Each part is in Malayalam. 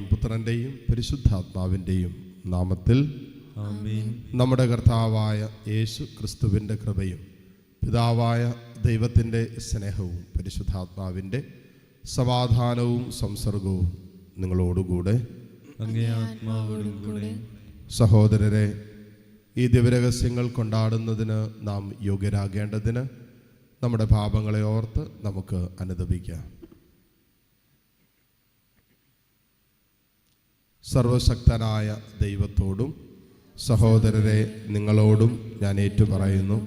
പിതാവിൻ്റെയും പുത്രൻ്റെയും പരിശുദ്ധാത്മാവിൻ്റെയും നാമത്തിൽ ആമേൻ. നമ്മുടെ കർത്താവായ യേശു ക്രിസ്തുവിൻ്റെ കൃപയും പിതാവായ ദൈവത്തിൻ്റെ സ്നേഹവും പരിശുദ്ധാത്മാവിൻ്റെ സമാധാനവും സംസർഗവും നിങ്ങളോടുകൂടെ അങ്ങേ ആത്മാവോടും കൂടെ. സഹോദരരെ, ഈ ദിവ്യരഹസ്യങ്ങൾ കൊണ്ടാടുന്നതിന് നാം യോഗ്യരാകേണ്ടതിന് നമ്മുടെ പാപങ്ങളെ ഓർത്ത് നമുക്ക് അനുതപിക്കാം. സർവശക്തനായ ദൈവത്തോടും സഹോദരരെ നിങ്ങളോടും ഞാൻ ഏറ്റുപറയുന്നു.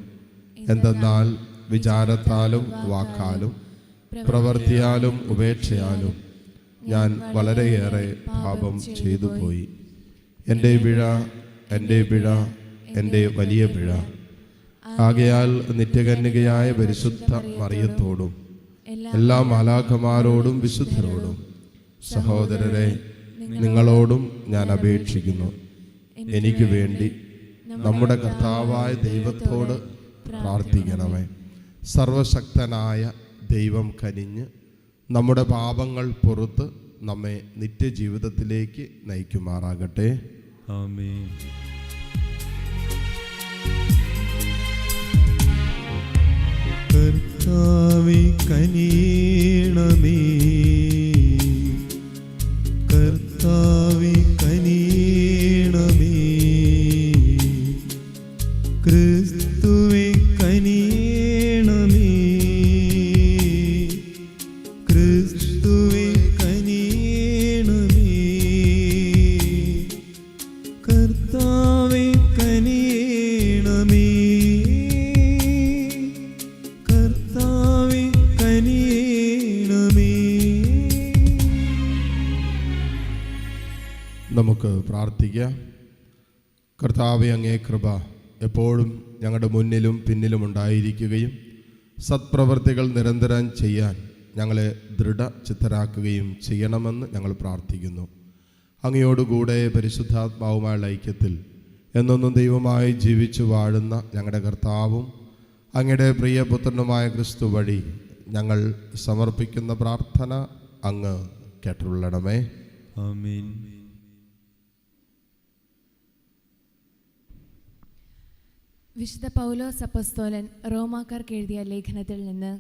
എന്തെന്നാൽ വിചാരത്താലും വാക്കാലും പ്രവൃത്തിയാലും ഉപേക്ഷയാലും ഞാൻ വളരെയേറെ പാപം ചെയ്തു പോയി. എൻ്റെ പിഴ, എൻ്റെ വലിയ പിഴ. ആകയാൽ നിത്യകന്യകയായ പരിശുദ്ധ മറിയത്തോടും എല്ലാ മാലാഖമാരോടും വിശുദ്ധരോടും സഹോദരരെ നിങ്ങളോടും ഞാൻ അപേക്ഷിക്കുന്നു, എനിക്ക് വേണ്ടി നമ്മുടെ കർത്താവായ ദൈവത്തോട് പ്രാർത്ഥിക്കണമേ. സർവശക്തനായ ദൈവം കനിഞ്ഞ് നമ്മുടെ പാപങ്ങൾ പുറത്ത് നമ്മെ നിത്യജീവിതത്തിലേക്ക് നയിക്കുമാറാകട്ടെ. ആമേൻ. കർത്താവേ കനിയണമേ, കർത്താവേ കനിയണമേ, ക്രിസ്തുവേ കനിയണമേ, ക്രിസ്തുവേ കനിയണമേ, കർത്താവേ കനിയണമേ, കർത്താവേ കനിയണമേ. നമുക്ക് പ്രാർത്ഥിക്കാം. കർത്താവേ, അങ്ങേ കൃപ എപ്പോഴും ഞങ്ങളുടെ മുന്നിലും പിന്നിലും ഉണ്ടായിരിക്കുകയും സത്പ്രവൃത്തികൾ നിരന്തരം ചെയ്യാൻ ഞങ്ങളെ ദൃഢചിത്തരാക്കുകയും ചെയ്യണമെന്ന് ഞങ്ങൾ പ്രാർത്ഥിക്കുന്നു. അങ്ങയോടുകൂടെ പരിശുദ്ധാത്മാവുമായുള്ള ഐക്യത്തിൽ എന്നൊന്നും ദൈവമായി ജീവിച്ചു വാഴുന്ന ഞങ്ങളുടെ കർത്താവും അങ്ങയുടെ പ്രിയപുത്രനുമായ ക്രിസ്തു വഴി ഞങ്ങൾ സമർപ്പിക്കുന്ന പ്രാർത്ഥന അങ്ങ് കേട്ടുകൊള്ളണമേ. ആമേൻ. വിശുദ്ധ പൗലോസ് അപ്പസ്തോലൻ റോമാക്കാർക്ക് എഴുതിയ ലേഖനത്തിൽ നിന്ന്: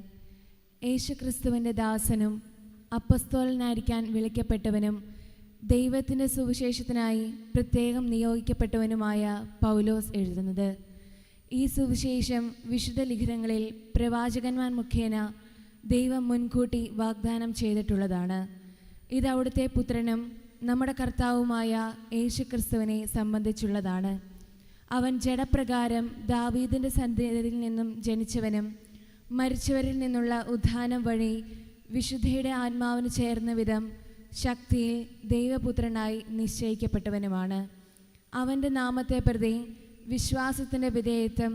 യേശുക്രിസ്തുവിൻ്റെ ദാസനും അപ്പസ്തോലനായിരിക്കാൻ വിളിക്കപ്പെട്ടവനും ദൈവത്തിൻ്റെ സുവിശേഷത്തിനായി പ്രത്യേകം നിയോഗിക്കപ്പെട്ടവനുമായ പൗലോസ് എഴുതുന്നത്. ഈ സുവിശേഷം വിശുദ്ധ ലിഖിതങ്ങളിൽ പ്രവാചകന്മാർ മുഖേന ദൈവം മുൻകൂട്ടി വാഗ്ദാനം ചെയ്തിട്ടുള്ളതാണ്. ഇത് അവിടുത്തെ പുത്രനും നമ്മുടെ കർത്താവുമായ യേശുക്രിസ്തുവിനെ സംബന്ധിച്ചുള്ളതാണ്. അവൻ ജഡപ്രകാരം ദാവീദിൻ്റെ സന്തതിയിൽ നിന്നും ജനിച്ചവനും മരിച്ചവരിൽ നിന്നുള്ള ഉത്ഥാനം വഴി വിശുദ്ധയുടെ ആത്മാവിന് ചേർന്ന വിധം ശക്തിയിൽ ദൈവപുത്രനായി നിശ്ചയിക്കപ്പെട്ടവനുമാണ്. അവൻ്റെ നാമത്തെ പ്രതി വിശ്വാസത്തിൻ്റെ വിധേയത്വം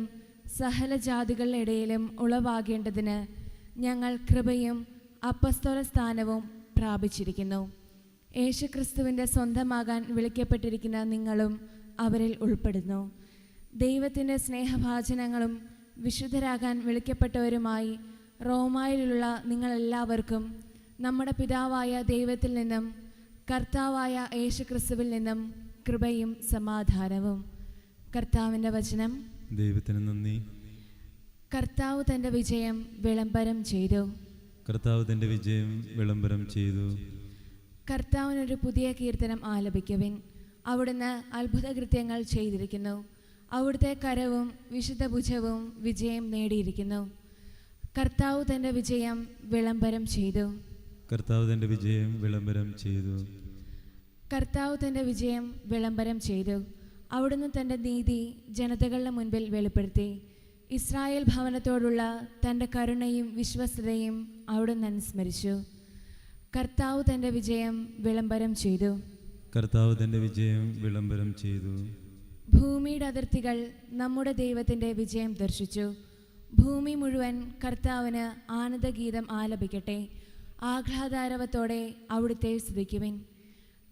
സകല ജാതികളുടെ ഇടയിലും ഉളവാകേണ്ടതിന് ഞങ്ങൾ കൃപയും അപ്പസ്തോല സ്ഥാനവും പ്രാപിച്ചിരിക്കുന്നു. യേശുക്രിസ്തുവിൻ്റെ സ്വന്തമാകാൻ വിളിക്കപ്പെട്ടിരിക്കുന്ന നിങ്ങളും അവരിൽ ഉൾപ്പെടുന്നു. ദൈവത്തിൻ്റെ സ്നേഹഭാചനങ്ങളും വിശുദ്ധരാകാൻ വിളിക്കപ്പെട്ടവരുമായി റോമായിലുള്ള നിങ്ങളെല്ലാവർക്കും നമ്മുടെ പിതാവായ ദൈവത്തിൽ നിന്നും കർത്താവായ യേശുക്രിസ്തുവിൽ നിന്നും കൃപയും സമാധാനവും. കർത്താവിൻ്റെ വചനം. ദൈവത്തിന് നന്ദി. കർത്താവ് തൻ്റെ വിജയം വിളംബരം ചെയ്തു. കർത്താവ് തൻ്റെ വിജയം വിളംബരം ചെയ്തു. കർത്താവിനൊരു പുതിയ കീർത്തനം ആലപിക്കുവിൻ. അവിടുന്ന് അത്ഭുതകൃത്യങ്ങൾ ചെയ്തിരിക്കുന്നു. അവിടുത്തെ കരവും വിശുദ്ധ ഭുജവും വിജയം നേടിയിരിക്കുന്നു. കർത്താവ് തൻ്റെ വിജയം വിളംബരം ചെയ്തു. കർത്താവ് തൻ്റെ വിജയം വിളംബരം ചെയ്തു. കർത്താവ് തൻ്റെ വിജയം വിളംബരം ചെയ്തു. അവിടുന്ന് തൻ്റെ നീതി ജനതകളുടെ മുൻപിൽ വെളിപ്പെടുത്തി. ഇസ്രായേൽ ഭവനത്തോടുള്ള തൻ്റെ കരുണയും വിശ്വസ്തതയും അവിടുന്ന് അനുസ്മരിച്ചു. കർത്താവ് തൻ്റെ വിജയം വിളംബരം ചെയ്തു. കർത്താവ് തൻ്റെ വിജയം വിളംബരം ചെയ്തു. ഭൂമിയുടെ അതിർത്തികൾ നമ്മുടെ ദൈവത്തിൻ്റെ വിജയം ദർശിച്ചു. ഭൂമി മുഴുവൻ കർത്താവിന് ആനന്ദഗീതം ആലപിക്കട്ടെ. ആഹ്ലാദാരവത്തോടെ അവിടുത്തെ സ്തുതിക്കുവിൻ.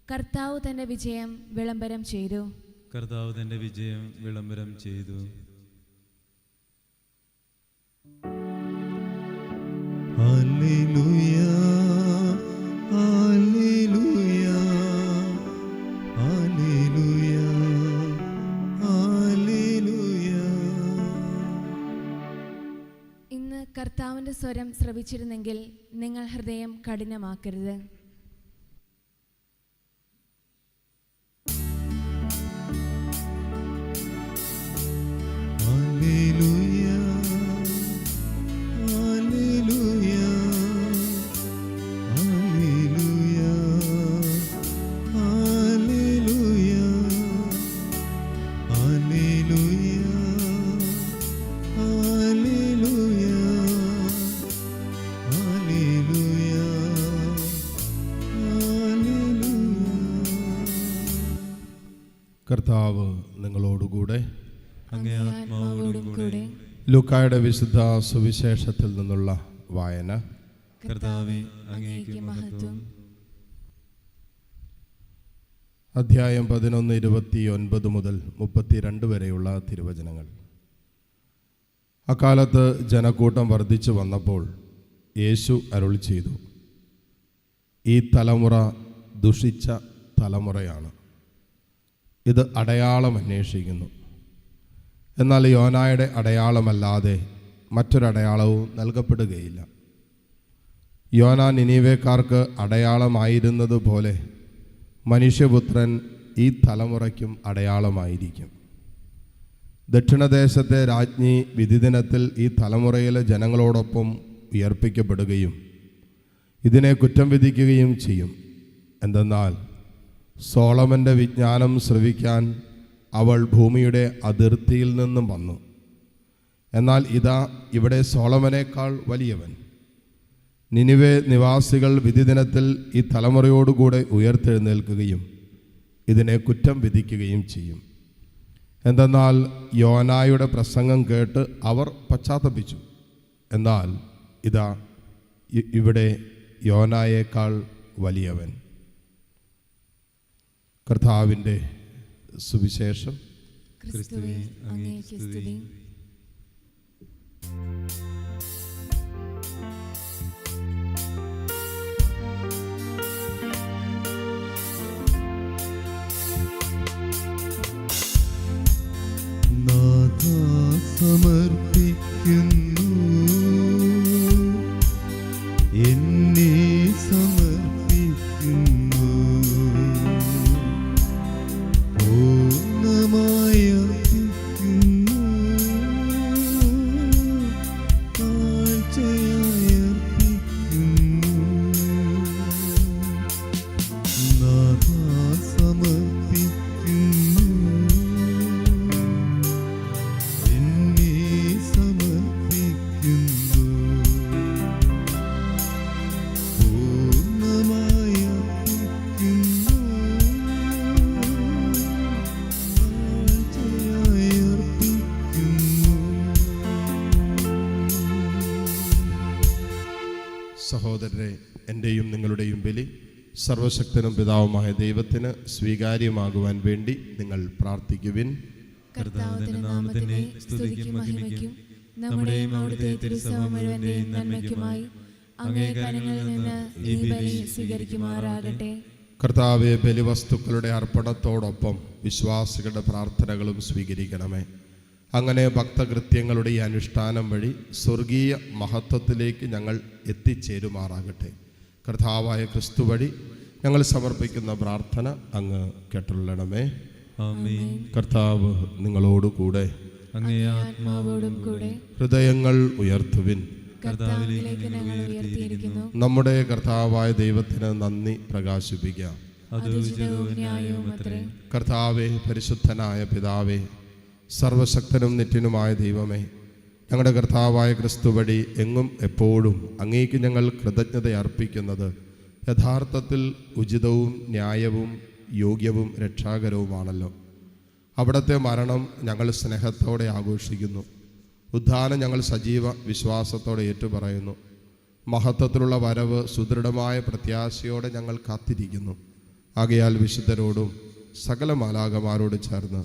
കർത്താവ് തൻ്റെ വിജയം വിളംബരം ചെയ്തു. കർത്താവ് തൻ്റെ വിജയം വിളംബരം ചെയ്തു. ഹല്ലേലൂയ, ഹല്ലേലൂയ, സ്വരം ശ്രവിച്ചിരുന്നെങ്കിൽ നിങ്ങൾ ഹൃദയം കഠിനമാക്കരുത്. കർത്താവ് നിങ്ങളോടുകൂടെ. അങ്ങേ ആത്മാവോടും കൂടെ. ലൂക്കായുടെ വിശുദ്ധ സുവിശേഷത്തിൽ നിന്നുള്ള വായന. കർത്താവേ, അങ്ങേക്ക് മഹത്വം. അധ്യായം 11, 29 മുതൽ 32 വരെയുള്ള തിരുവചനങ്ങൾ. അക്കാലത്ത് ജനക്കൂട്ടം വർദ്ധിച്ചു വന്നപ്പോൾ യേശു അരുളി ചെയ്തു, ഈ തലമുറ ദുഷിച്ച തലമുറയാണ്. ഇത് അടയാളം അന്വേഷിക്കുന്നു. എന്നാൽ യോനായുടെ അടയാളമല്ലാതെ മറ്റൊരടയാളവും നൽകപ്പെടുകയില്ല. യോന നിനീവേക്കാർക്ക് അടയാളമായിരുന്നത് പോലെ മനുഷ്യപുത്രൻ ഈ തലമുറയ്ക്കും അടയാളമായിരിക്കും. ദക്ഷിണദേശത്തെ രാജ്ഞി വിധിദിനത്തിൽ ഈ തലമുറയിലെ ജനങ്ങളോടൊപ്പം ഉയർപ്പിക്കപ്പെടുകയും ഇതിനെ കുറ്റം വിധിക്കുകയും ചെയ്യും. എന്തെന്നാൽ സോളമൻ്റെ വിജ്ഞാനം ശ്രവിക്കാൻ അവൾ ഭൂമിയുടെ അതിർത്തിയിൽ നിന്നും വന്നു. എന്നാൽ ഇതാ ഇവിടെ സോളമനേക്കാൾ വലിയവൻ. നിനിവേ നിവാസികൾ വിധിദിനത്തിൽ ഈ തലമുറയോടുകൂടെ ഉയർത്തെഴുന്നേൽക്കുകയും ഇതിനെ കുറ്റം വിധിക്കുകയും ചെയ്യും. എന്തെന്നാൽ യോനായുടെ പ്രസംഗം കേട്ട് അവർ പശ്ചാത്തപിച്ചു. എന്നാൽ ഇതാ ഇവിടെ യോനായേക്കാൾ വലിയവൻ. കർത്താവിൻ്റെ സുവിശേഷം. ക്രിസ്തുവേ, അങ്ങേക്ക് സ്തുതി. സമർപ്പിക്കുന്നു, എന്നെ സമർപ്പിക്കുന്നു, പൂർണ്ണമായി അർപ്പിക്കുന്നു, കാഴ്ചയായി അർപ്പിക്കുന്നു. നാഥാ സമർപ്പിക്കുന്നു, സഹോദരരെ, എൻ്റെയും നിങ്ങളുടെയും ബലി സർവശക്തനും പിതാവുമായ ദൈവത്തിന് സ്വീകാര്യമാകുവാൻ വേണ്ടി നിങ്ങൾ പ്രാർത്ഥിക്കുവിൻ. കർത്താവിന്റെ നാമത്തിനെ സ്തുതിക്കും മഹിമയ്ക്കും നമ്മുടെയും അവിടുത്തെ തിരുസഭ മുഴുവന്റെയും നന്മയ്ക്കുമായി അങ്ങേ കരങ്ങളിൽ നിന്ന് ഈ ബലി സ്വീകരിക്കുമാറാകട്ടെ. കർത്താവെ, ബലിവസ്തുക്കളുടെ അർപ്പണത്തോടൊപ്പം വിശ്വാസികളുടെ പ്രാർത്ഥനകളും സ്വീകരിക്കണമേ. അങ്ങനെ ഭക്തകൃത്യങ്ങളുടെ ഈ അനുഷ്ഠാനം വഴി സ്വർഗീയ മഹത്വത്തിലേക്ക് ഞങ്ങൾ എത്തിച്ചേരുമാറാകട്ടെ. കർത്താവായ ക്രിസ്തു വഴി ഞങ്ങൾ സമർപ്പിക്കുന്ന പ്രാർത്ഥന അങ്ങ് കേട്ടുള്ളണമേ. ആമേൻ. കർത്താവ് നിങ്ങളോടുകൂടെ. അങ്ങേ ആത്മാവോടും കൂടെ. ഹൃദയങ്ങൾ ഉയർത്തുവിൻ. കർത്താവിലേക്ക് ഞങ്ങൾ ഉയർത്തിയിരിക്കുന്നു. നമ്മുടെ കർത്താവായ ദൈവത്തിന് നന്ദി പ്രകാശിപ്പിക്കാം. അത് ഉചിതവും ന്യായവുമത്രേ. കർത്താവേ, പരിശുദ്ധനായ പിതാവേ, സർവശക്തനും നിത്യനുമായ ദൈവമേ, ഞങ്ങളുടെ കർത്താവായ ക്രിസ്തു വഴി എങ്ങും എപ്പോഴും അങ്ങേക്ക് ഞങ്ങൾ കൃതജ്ഞത അർപ്പിക്കുന്നത് യഥാർത്ഥത്തിൽ ഉചിതവും ന്യായവും യോഗ്യവും രക്ഷാകരവുമാണല്ലോ. അവിടുത്തെ മരണം ഞങ്ങൾ സ്നേഹത്തോടെ ആഘോഷിക്കുന്നു. ഉദ്ധാനം ഞങ്ങൾ സജീവ വിശ്വാസത്തോടെ ഏറ്റുപറയുന്നു. മഹത്വത്തിലുള്ള വരവ് സുദൃഢമായ പ്രത്യാശയോടെ ഞങ്ങൾ കാത്തിരിക്കുന്നു. ആകയാൽ വിശുദ്ധരോടും സകല മാലാഖമാരോടും ചേർന്ന്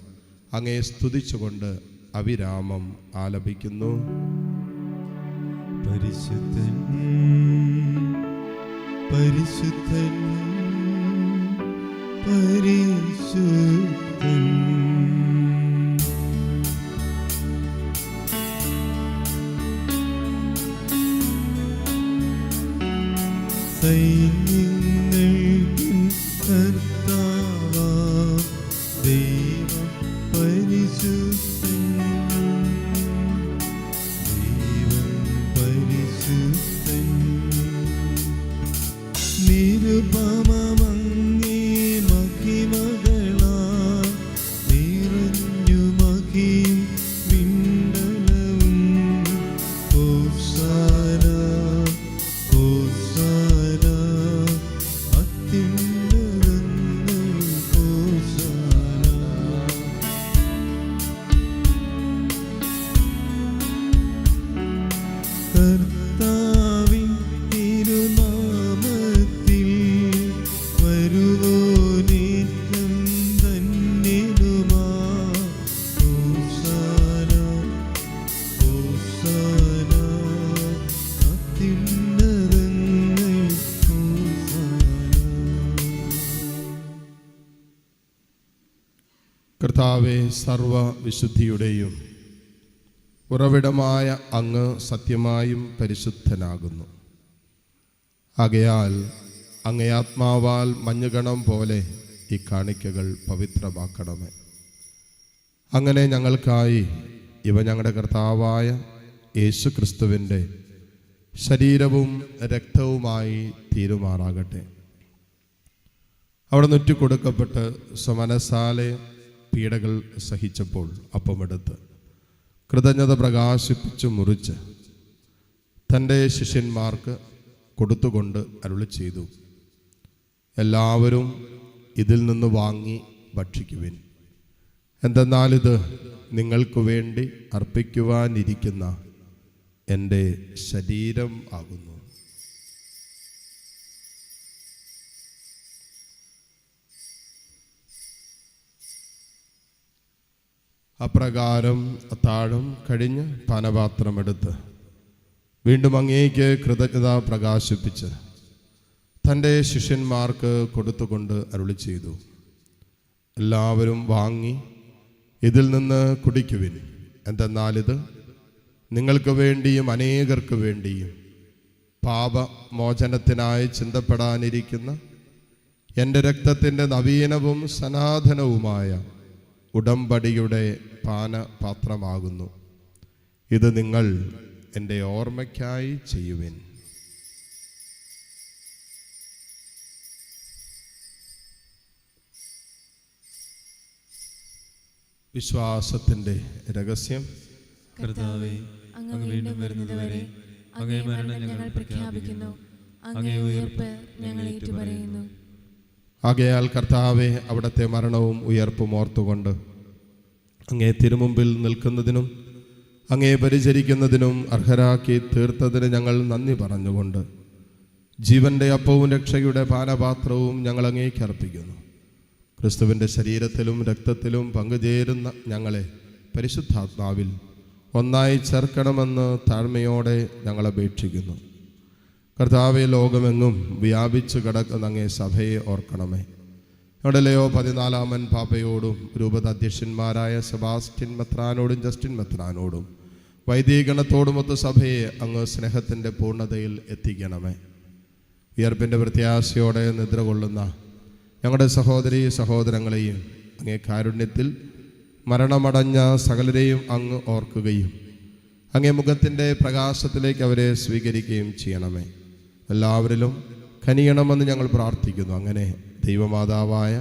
അങ്ങയെ സ്തുതിച്ചുകൊണ്ട് അവിരാമം ആലപിക്കുന്നു. പരിശുദ്ധൻ പരിശുദ്ധൻ പരിശുദ്ധൻ. സൈന്യങ്ങൾക്കിൻ കർത്താവാം ദൈവം പരിശുദ്ധൻ. ദൈവം പരിശുദ്ധൻ. നിരുപമമങ്ങേ മഹിമകളാൽ നിറഞ്ഞു മഹിയും വിണ്ടലവും. ഹോസാന ഹോസാന അത്യുന്നതങ്ങളിൽ ഹോസാന. കർത്താവിൻ തിരുനാമത്തിൽ വരുവോനേറ്റം ധന്യനുമാ. ഹോസാന ഹോസാന അത്യുന്നതങ്ങളിൽ ഹോസാന. കർത്താവെ, സർവവിശുദ്ധിയുടെയും ഉറവിടമായ അങ്ങ് സത്യമായും പരിശുദ്ധനാകുന്നു. ആകയാൽ അങ്ങേ ആത്മാവാൽ മഞ്ഞുകണം പോലെ ഈ കാണിക്കകൾ പവിത്രമാക്കണമേ. അങ്ങനെ ഞങ്ങൾക്കായി ഇവ ഞങ്ങളുടെ കർത്താവായ യേശു ക്രിസ്തുവിൻ്റെ ശരീരവും രക്തവുമായി തീരുമാറാകട്ടെ. അവിടെ നുറ്റിക്കൊടുക്കപ്പെട്ട് സ്വമനസാലെ പീഡകൾ സഹിച്ചപ്പോൾ അപ്പമെടുത്ത് കൃതജ്ഞത പ്രകാശിപ്പിച്ചു മുറിച്ച് തൻ്റെ ശിഷ്യന്മാർക്ക് കൊടുത്തുകൊണ്ട് അരുളി ചെയ്തു, എല്ലാവരും ഇതിൽ നിന്ന് വാങ്ങി ഭക്ഷിക്കുവിൻ. എന്തെന്നാൽ ഇത് നിങ്ങൾക്ക് വേണ്ടി അർപ്പിക്കുവാനിരിക്കുന്ന എൻ്റെ ശരീരം ആകുന്നു. അപ്രകാരം അത്താഴം കഴിഞ്ഞ് പാനപാത്രമെടുത്ത് വീണ്ടും അങ്ങേക്ക് കൃതജ്ഞത പ്രകാശിപ്പിച്ച് തൻ്റെ ശിഷ്യന്മാർക്ക് കൊടുത്തുകൊണ്ട് അരുളി ചെയ്തു, എല്ലാവരും വാങ്ങി ഇതിൽ നിന്ന് കുടിക്കുവിൻ. എന്തെന്നാൽ ഇത് നിങ്ങൾക്ക് വേണ്ടിയും അനേകർക്ക് വേണ്ടിയും പാപമോചനത്തിനായി ചിന്തപ്പെടാനിരിക്കുന്ന എൻ്റെ രക്തത്തിൻ്റെ നവീനവും സനാതനവുമായ ഉടമ്പടിയുടെ പാനപാത്രമാകുന്നു. ഇത് നിങ്ങൾ എൻ്റെ ഓർമ്മയ്ക്കായി ചെയ്യുവിൻ. വിശ്വാസത്തിൻ്റെ രഹസ്യം. കർത്താവേ, അങ്ങ് വീണ്ടും വരുന്നതുവരെ അങ്ങേ മരണം ഞങ്ങൾ പ്രഖ്യാപിക്കുന്നു, അങ്ങേ ഉയർപ്പ് ഞങ്ങൾ ഏറ്റുപറയുന്നു. ആകയാൽ കർത്താവെ, അവിടുത്തെ മരണവും ഉയർപ്പും ഓർത്തുകൊണ്ട് അങ്ങേ തിരുമുമ്പിൽ നിൽക്കുന്നതിനും അങ്ങേ പരിചരിക്കുന്നതിനും അർഹരാക്കി തീർത്തതിന് ഞങ്ങൾ നന്ദി പറഞ്ഞുകൊണ്ട് ജീവന്റെ അപ്പവും രക്ഷയുടെ പാനപാത്രവും ഞങ്ങൾ അങ്ങേക്ക് അർപ്പിക്കുന്നു. ക്രിസ്തുവിൻ്റെ ശരീരത്തിലും രക്തത്തിലും പങ്കുചേരുന്ന ഞങ്ങളെ പരിശുദ്ധാത്മാവിൽ ഒന്നായി ചേർക്കണമെന്ന് താഴ്മയോടെ ഞങ്ങൾ അപേക്ഷിക്കുന്നു. കർത്താവെ, ലോകമെങ്ങും വ്യാപിച്ചു കിടക്കുന്ന അങ്ങേ സഭയെ ഓർക്കണമേ. ഞങ്ങളുടെ ലയോ 14 പാപ്പയോടും രൂപത അധ്യക്ഷന്മാരായ സെബാസ്റ്റ്യൻ മെത്രാനോടും ജസ്റ്റിൻ മെത്രാനോടും വൈദികഗണത്തോടുമൊത്ത് സഭയെ അങ്ങ് സ്നേഹത്തിൻ്റെ പൂർണ്ണതയിൽ എത്തിക്കണമേ. വിയർപ്പിൻ്റെ പ്രത്യാശയോടെ നിദ്ര കൊള്ളുന്ന ഞങ്ങളുടെ സഹോദരീ സഹോദരങ്ങളെയും അങ്ങേ കാരുണ്യത്തിൽ മരണമടഞ്ഞ സകലരെയും അങ്ങ് ഓർക്കുകയും അങ്ങേ മുഖത്തിൻ്റെ പ്രകാശത്തിലേക്ക് അവരെ സ്വീകരിക്കുകയും ചെയ്യണമേ. എല്ലാവരിലും കനിയണമെന്ന് ഞങ്ങൾ പ്രാർത്ഥിക്കുന്നു. അങ്ങനെ ദൈവമാതാവായ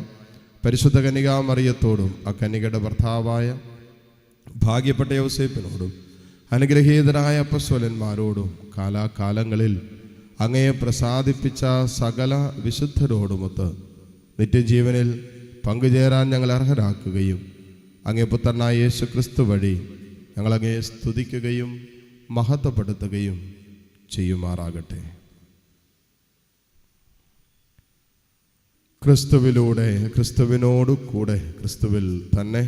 പരിശുദ്ധ കന്യകാമറിയത്തോടും ആ കന്യകയുടെ ഭർത്താവായ ഭാഗ്യപ്പെട്ട യോസേപ്പിനോടും അനുഗ്രഹീതരായ അപ്പസ്വലന്മാരോടും കാലാകാലങ്ങളിൽ അങ്ങയെ പ്രസാദിപ്പിച്ച സകല വിശുദ്ധരോടുമൊത്ത് നിത്യജീവനിൽ പങ്കുചേരാൻ ഞങ്ങൾ അർഹരാക്കുകയും അങ്ങേ പുത്രനായ യേശു ക്രിസ്തു വഴി ഞങ്ങളങ്ങയെ സ്തുതിക്കുകയും മഹത്വപ്പെടുത്തുകയും ചെയ്യുമാറാകട്ടെ. ക്രിസ്തുവിലൂടെ, ക്രിസ്തുവിനോടു കൂടെ, ക്രിസ്തുവിൽ തന്നെ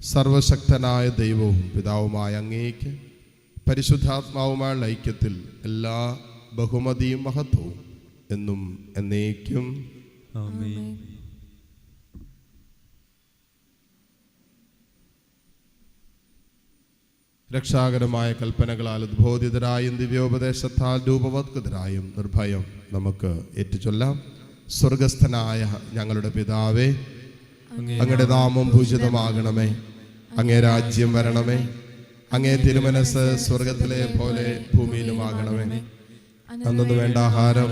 സർവശക്തനായ ദൈവവും പിതാവുമായ അങ്ങേക്ക് പരിശുദ്ധാത്മാവുമായുള്ള ഐക്യത്തിൽ എല്ലാ ബഹുമതിയും മഹത്വവും എന്നും എന്നേക്കും ആമേൻ. രക്ഷാകരമായ കൽപ്പനകളാൽ ഉദ്ബോധിതരായും ദിവ്യോപദേശത്താൽ രൂപവത്കൃതരായും നിർഭയം നമുക്ക് ഏറ്റുചൊല്ലാം. സ്വർഗസ്ഥനായ ഞങ്ങളുടെ പിതാവേ, അങ്ങയുടെ നാമം പൂജിതമാകണമേ. അങ്ങേ രാജ്യം വരണമേ. അങ്ങേ തിരുമനസ് സ്വർഗത്തിലെ പോലെ ഭൂമിയിലുമാകണമേ. അന്നു വേണ്ട ആഹാരം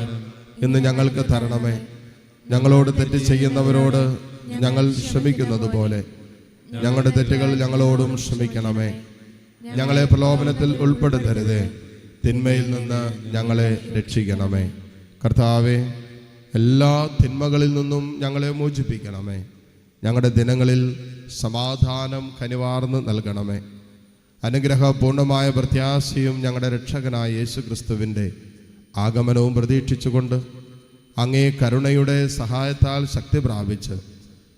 ഇന്ന് ഞങ്ങൾക്ക് തരണമേ. ഞങ്ങളോട് തെറ്റ് ചെയ്യുന്നവരോട് ഞങ്ങൾ ക്ഷമിക്കുന്നത് പോലെ ഞങ്ങളുടെ തെറ്റുകൾ ഞങ്ങളോടും ക്ഷമിക്കണമേ. ഞങ്ങളെ പ്രലോഭനത്തിൽ ഉൾപ്പെടുത്തരുതേ, തിന്മയിൽ നിന്ന് ഞങ്ങളെ രക്ഷിക്കണമേ. കർത്താവേ, എല്ലാ തിന്മകളിൽ നിന്നും ഞങ്ങളെ മോചിപ്പിക്കണമേ. ഞങ്ങളുടെ ദിനങ്ങളിൽ സമാധാനം കനിവാർന്ന് നൽകണമേ. അനുഗ്രഹപൂർണമായ പ്രത്യാശയും ഞങ്ങളുടെ രക്ഷകനായ യേശു ക്രിസ്തുവിൻ്റെ ആഗമനവും പ്രതീക്ഷിച്ചുകൊണ്ട് അങ്ങേ കരുണയുടെ സഹായത്താൽ ശക്തി പ്രാപിച്ച്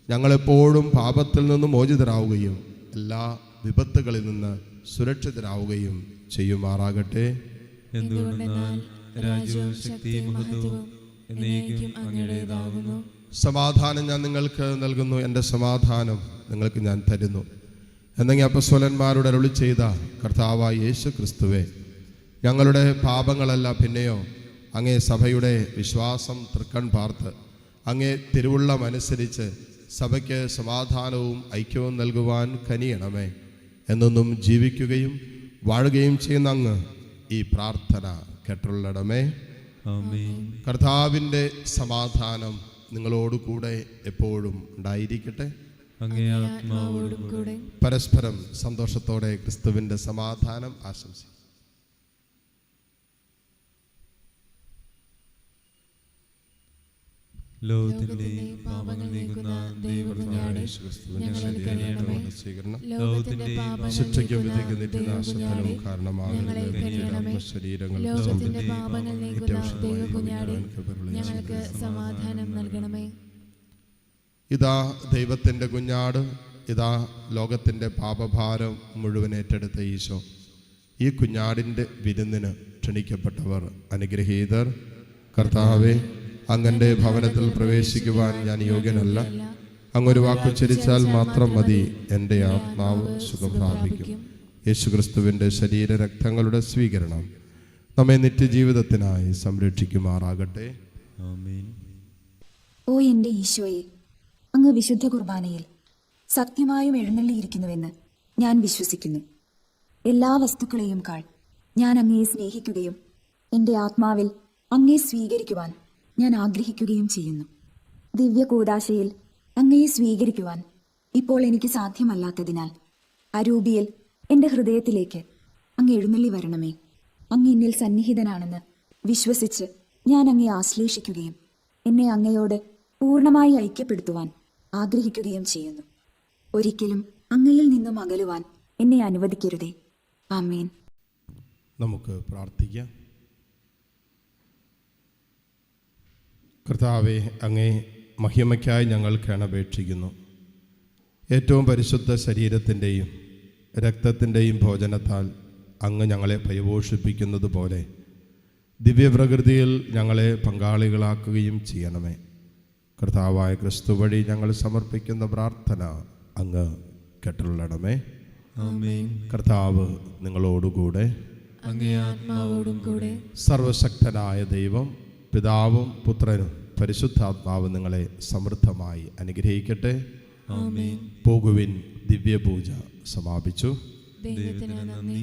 ഞങ്ങളെപ്പോഴും പാപത്തിൽ നിന്ന് മോചിതരാവുകയും എല്ലാ വിപത്തുകളിൽ നിന്ന് സുരക്ഷിതരാവുകയും ചെയ്യുമാറാകട്ടെ. എന്തുകൊണ്ടെന്നാൽ രാജ്യവും ശക്തിയും മഹത്വവും എന്നേക്കും അങ്ങയുടേതാകുന്നു. സമാധാനം ഞാൻ നിങ്ങൾക്ക് നൽകുന്നു, എൻ്റെ സമാധാനം നിങ്ങൾക്ക് ഞാൻ തരുന്നു എന്നെങ്കിൽ അപ്പസ്വലന്മാരോട് അരുളി ചെയ്ത കർത്താവായ യേശു ക്രിസ്തുവേ, ഞങ്ങളുടെ പാപങ്ങളല്ല പിന്നെയോ അങ്ങേ സഭയുടെ വിശ്വാസം തൃക്കൺ പാർത്ത് അങ്ങേ തിരുവുള്ളമനുസരിച്ച് സഭയ്ക്ക് സമാധാനവും ഐക്യവും നൽകുവാൻ കനിയണമേ. എന്നൊന്നും ജീവിക്കുകയും വാഴുകയും ചെയ്യുന്ന അങ്ങ് ഈ പ്രാർത്ഥന കേട്ടുള്ളടമേ. കർത്താവിൻ്റെ സമാധാനം നിങ്ങളോടുകൂടെ എപ്പോഴും ഉണ്ടായിരിക്കട്ടെ. അങ്ങേ ആത്മാവോടും കൂടെ. പരസ്പരം സന്തോഷത്തോടെ ക്രിസ്തുവിൻ്റെ സമാധാനം ആശംസിക്കും. ലോകത്തിന്റെ പാപങ്ങൾ നീക്കുന്ന ദൈവകുഞ്ഞാടേ, ഞങ്ങൾക്ക് കനിയണമേ. ലോകത്തിന്റെ ശിക്ഷയ്ക്കും വിധിക്കും നിത്യനാശത്തിനും കാരണമാകുന്ന ശരീരങ്ങൾ ലോകത്തിന്റെ പാപങ്ങൾ നീക്കുന്ന ദൈവകുഞ്ഞാടേ, ഞങ്ങൾക്ക് സമാധാനം നൽകണമേ. ഇതാ ദൈവത്തിൻ്റെ കുഞ്ഞാട്, ഇതാ ലോകത്തിൻ്റെ പാപഭാരം മുഴുവൻ ഏറ്റെടുത്ത ഈശോ. ഈ കുഞ്ഞാടിൻ്റെ വിരുന്നിന് ക്ഷണിക്കപ്പെട്ടവർ അനുഗ്രഹീതർ. കർത്താവേ, അങ്ങൻ്റെ ഭവനത്തിൽ പ്രവേശിക്കുവാൻ ഞാൻ യോഗ്യനല്ല. അങ്ങൊരു വാക്കുച്ചരിച്ചാൽ മാത്രം മതി, എൻ്റെ ആത്മാവ് സുഖം പ്രാപിക്കും. യേശുക്രിസ്തുവിൻ്റെ ശരീരരക്തങ്ങളുടെ സ്വീകരണം നമ്മെ നിത്യജീവിതത്തിനായി സംരക്ഷിക്കുമാറാകട്ടെ. ഓ എൻ്റെ ഈശോയെ, അങ്ങ് വിശുദ്ധ കുർബാനയിൽ സത്യമായും എഴുന്നള്ളിയിരിക്കുന്നുവെന്ന് ഞാൻ വിശ്വസിക്കുന്നു. എല്ലാ വസ്തുക്കളെയും കാൾ ഞാൻ അങ്ങയെ സ്നേഹിക്കുകയും എൻ്റെ ആത്മാവിൽ അങ്ങയെ സ്വീകരിക്കുവാൻ ഞാൻ ആഗ്രഹിക്കുകയും ചെയ്യുന്നു. ദിവ്യ കൂദാശയിൽ അങ്ങയെ സ്വീകരിക്കുവാൻ ഇപ്പോൾ എനിക്ക് സാധ്യമല്ലാത്തതിനാൽ അരൂപിയിൽ എൻ്റെ ഹൃദയത്തിലേക്ക് അങ്ങ് എഴുന്നള്ളി വരണമേ. അങ്ങ് എന്നിൽ സന്നിഹിതനാണെന്ന് വിശ്വസിച്ച് ഞാൻ അങ്ങയെ ആശ്ലേഷിക്കുകയും എന്നെ അങ്ങയോട് പൂർണ്ണമായി ഐക്യപ്പെടുത്തുവാൻ ആഗ്രഹിക്കുകയും ചെയ്യുന്നു. ഒരിക്കലും അങ്ങയിൽ നിന്നും അകലുവാൻ എന്നെ അനുവദിക്കരുതേ. ആമേൻ. നമുക്ക് പ്രാർത്ഥിക്കാം. കർത്താവെ, അങ്ങേ മഹിമയ്ക്കായി ഞങ്ങൾ കേണപേക്ഷിക്കുന്നു. ഏറ്റവും പരിശുദ്ധ ശരീരത്തിൻ്റെയും രക്തത്തിൻ്റെയും ഭോജനത്താൽ അങ്ങ് ഞങ്ങളെ പരിപോഷിപ്പിക്കുന്നത് പോലെ ദിവ്യപ്രകൃതിയിൽ ഞങ്ങളെ പങ്കാളികളാക്കുകയും ചെയ്യണമേ. കർത്താവായ ക്രിസ്തു വഴി ഞങ്ങൾ സമർപ്പിക്കുന്ന പ്രാർത്ഥന അങ്ങ് കേട്ടുള്ളണമേ. കർത്താവ് നിങ്ങളോടുകൂടെ. അങ്ങേ ആത്മാവോടും കൂടെ. സർവശക്തനായ ദൈവം പിതാവും പുത്രനും പരിശുദ്ധാത്മാവ് നിങ്ങളെ സമൃദ്ധമായി അനുഗ്രഹിക്കട്ടെ. പോകുവിൻ. ദിവ്യപൂജ സമാപിച്ചു. ദൈവത്തിന് നന്ദി.